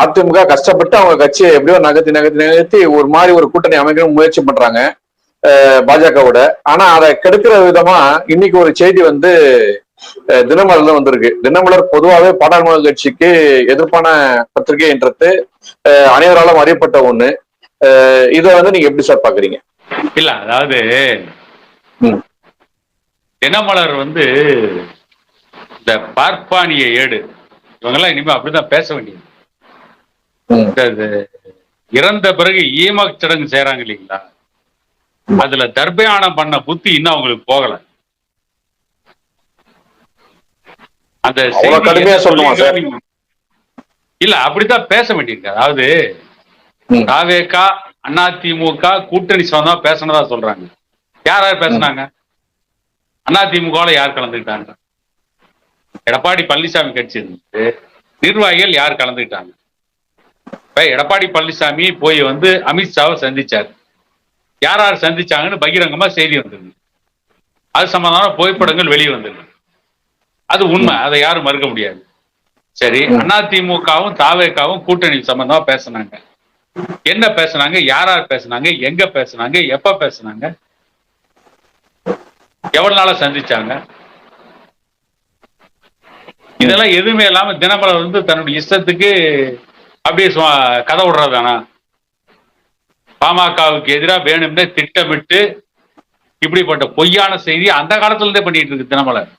அதிமுக கஷ்டப்பட்டு அவங்க கட்சியை எப்படியோ நகர்த்தி ஒரு மாதிரி ஒரு கூட்டணி அமைக்கணும் முயற்சி பண்றாங்க பாஜகவோட. ஆனா அதை கெடுக்கிற விதமா இன்னைக்கு ஒரு செய்தி வந்து தினமலர்ல வந்திருக்கு. தினமலர் பொதுவாகவே பாடாளுமன்ற கட்சிக்கு எதிர்ப்பான பத்திரிகைன்றது அனைவராலும் அறியப்பட்ட ஒண்ணு. இத வந்து நீங்க எப்படி சார் பாக்குறீங்க? இல்ல, அதாவது தினமலர் வந்து இந்த பார்ப்பானிய ஏடு இவங்கெல்லாம் இனிமே அப்படிதான் பேச வேண்டியது. இறந்த பிறகு ஈமக் சடங்கு செய்யறாங்க இல்லைங்களா, அதுல தர்பயானம் பண்ண புத்தி இன்னும் அவங்களுக்கு போகல. அந்த இல்ல அப்படித்தான் பேச வேண்டியிருக்கு. அதாவது தாவேகா அதிமுக கூட்டணி சம்பந்தமா பேசினதா சொல்றாங்க. யார் யார் பேசினாங்க? அதிமுக யார் கலந்துக்கிட்டாங்க? எடப்பாடி பழனிசாமி கட்சி இருந்து நிர்வாகிகள் யார் கலந்துக்கிட்டாங்க? எடப்பாடி பழனிசாமி போய் வந்து அமித்ஷாவை சந்திச்சார். யார் யார் சந்திச்சாங்கன்னு பகிரங்கமா செய்தி வந்தது. அது சம்பந்தமான புகைப்படங்கள் வெளியே வந்தது. அது உண்மை, அதை யாரும் மறுக்க முடியாது. சரி, அதிமுகவும் தாவேகாவும் கூட்டணி சம்பந்தமா பேசினாங்க. என்ன பேசினாங்க? யார் யார் பேசினாங்க? எங்க பேசினாங்க? எப்ப பேசினாங்க? எவ்வளவு நாளா சந்திச்சாங்க? இதெல்லாம் எதுவுமே இல்லாம தினமலர் வந்து தன்னுடைய இஷ்டத்துக்கு அப்படியே கதை விடுறதானா? பாமகவுக்கு எதிராக வேணும்னே திட்டமிட்டு இப்படிப்பட்ட பொய்யான செய்தி அந்த காலத்துல இருந்தே பண்ணிட்டு இருக்கு தினமலர்.